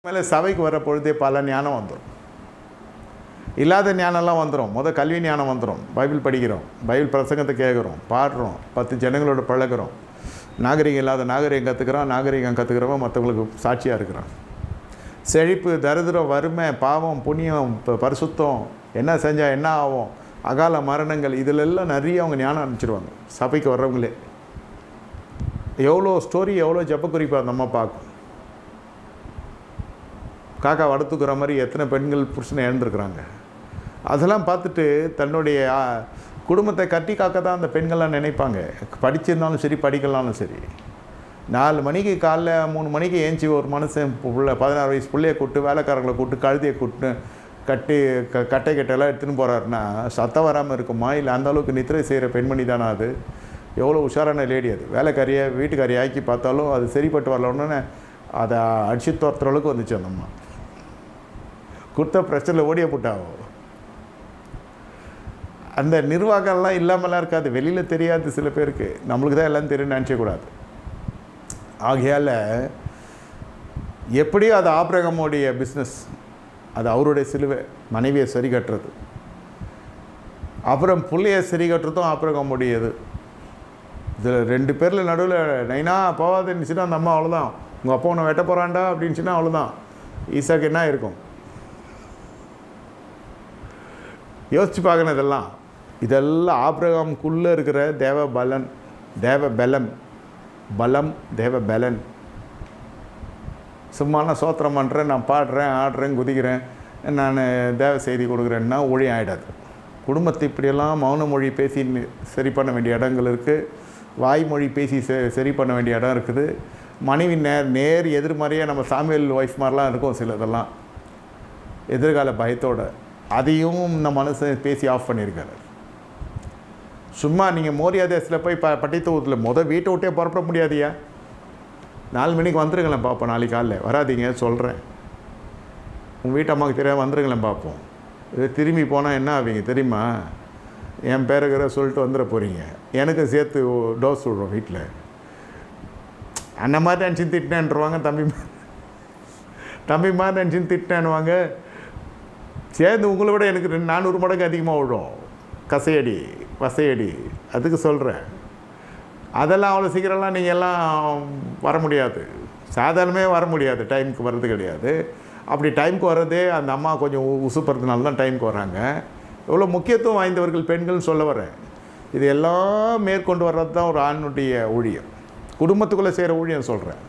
மேலே சபைக்கு வர பொழுதே பல ஞானம் வந்துடும். இல்லாத ஞானம்லாம் வந்துடும். கல்வி ஞானம் வந்துடும். பைபிள் படிக்கிறோம், பைபிள் பிரசங்கத்தை கேட்குறோம், பாடுறோம், 10 ஜனங்களோட பழகிறோம், நாகரிகம் இல்லாத நாகரிகம் கற்றுக்கிறோம், நாகரிகம் கற்றுக்கிறவன் மற்றவங்களுக்கு சாட்சியாக இருக்கிறான். செழிப்பு, தரித்திரம், வறுமை, பாவம், புண்ணியம், பரிசுத்தம், என்ன செஞ்சால் என்ன ஆகும், அகால மரணங்கள், இதிலெல்லாம் நிறைய அவங்க ஞானம் அனுப்பிச்சிடுவாங்க சபைக்கு வர்றவங்களே. எவ்வளோ ஸ்டோரி, எவ்வளோ ஜப்ப குறிப்பாக அந்த அம்மா பார்க்கும். காக்கா வடத்துக்கிற மாதிரி எத்தனை பெண்கள் புருஷனை இழந்துருக்குறாங்க. அதெல்லாம் பார்த்துட்டு தன்னுடைய குடும்பத்தை கட்டி காக்க தான் அந்த பெண்கள்லாம் நினைப்பாங்க. படிச்சிருந்தாலும் சரி, படிக்கலாலும் சரி. 4 மணிக்கு காலைல 3 மணிக்கு ஏஞ்சி ஒரு மனுஷன் 16 வயசு பிள்ளையை கூப்பிட்டு, வேலைக்காரங்களை கூப்பிட்டு, கழுதியை கூப்பிட்டு கட்டி கட்டை கட்டையெல்லாம் எடுத்துன்னு போகிறாருன்னா சத்தம் வராமல் இருக்குமா? இல்லை அந்த அளவுக்கு நித்திரை செய்கிற பெண்மணி தானே அது? எவ்வளோ உஷாரான லேடி அது. வேலைக்காரியை வீட்டுக்காரியை ஆக்கி பார்த்தாலும் அது சரிப்பட்டு வரலன்னு அதை அடிச்சு துரத்துற அளவுக்கு வந்துச்சு அந்த அம்மா. கொடுத்த பிரச்சனையில் ஓடிய போட்டாவோ. அந்த நிர்வாகம்லாம் இல்லாமலாம் இருக்காது, வெளியில் தெரியாது சில பேருக்கு. நம்மளுக்கு தான் எல்லாம் தெரியும்னு நினச்சக்கூடாது. ஆகையால் எப்படியோ அது ஆபிரகாமுடைய பிஸ்னஸ், அது அவருடைய சிலுவை. மனைவியை சரி கட்டுறது, அப்புறம் பிள்ளையை சரி கட்டுறதும் ஆபிரகாமுடையது. இதில் 2 பேரில் நடுவில் நைனா போவாதுன்னுச்சுன்னா அந்த அம்மா அவ்வளோதான். உங்கள் அப்பா உன்னை வெட்ட போகிறான்டா அப்படின்னுச்சுன்னா அவ்வளோதான். ஈசாக்கு என்ன இருக்கும் யோசிச்சு பார்க்கணும். இதெல்லாம் ஆபிரகாமுக்குள்ளே இருக்கிற தேவ பலன், தேவ பலம், பலம், தேவ பலன். சும்மா நான் சோத்திரம் பண்ணுறேன், நான் பாடுறேன், ஆடுறேன், குதிக்கிறேன், நான் தேவ செய்தி கொடுக்குறேன்னா ஊழியம் ஆகிடாது. குடும்பத்தை இப்படியெல்லாம் மௌன மொழி பேசி சரி பண்ண வேண்டிய இடங்கள் இருக்குது. வாய்மொழி பேசி சரி பண்ண வேண்டிய இடம் இருக்குது. மனைவி நேர் எதிர்மறையாக நம்ம சாமியல் ஒய்ஃப் மாதிரிலாம் இருக்கும் சிலதெல்லாம், எதிர்கால பயத்தோட. அதையும் இந்த மனுஷன் பேசி ஆஃப் பண்ணியிருக்காரு. சும்மா நீங்கள் மோரியா தேசத்தில் போய் பட்டித்தூரத்தில் வீட்டை விட்டே புறப்பட முடியாதியா? 4 மணிக்கு வந்துருங்களேன் பார்ப்போம். நாளைக்கு காலைல வராதிங்க சொல்கிறேன். உங்கள் வீட்டு அம்மாவுக்கு தெரியாமல் வந்துருங்களேன் பார்ப்போம். இது திரும்பி போனால் என்ன ஆவீங்க தெரியுமா? என் பேருக்கிற சொல்லிட்டு வந்துட போகிறீங்க. எனக்கு சேர்த்து டோஸ் விடுறோம் வீட்டில். அந்த மாதிரி நினச்சி திட்டினேன்ருவாங்க. தம்பி மாதிரி நினச்சி திட்டினேன்னுவாங்க. சேர்ந்து உங்களை விட எனக்கு 400 மடங்கு அதிகமாக விடும். கசையடி வசையடி. அதுக்கு சொல்கிறேன். அதெல்லாம் அவ்வளோ சீக்கிரம்லாம் நீங்கள் எல்லாம் வர முடியாது. சாதாரணமே வர முடியாது. டைமுக்கு வர்றது கிடையாது. அப்படி டைமுக்கு வர்றதே அந்த அம்மா கொஞ்சம் உசுப்புறதுனால தான் டைமுக்கு வராங்க. எவ்வளோ முக்கியத்துவம் வாய்ந்தவர்கள் பெண்கள்னு சொல்ல வரேன். இது எல்லாம் மேற்கொண்டு வர்றது தான் ஒரு ஆணுடைய ஊழியம். குடும்பத்துக்குள்ளே செய்கிற ஊழியம் சொல்கிறேன்.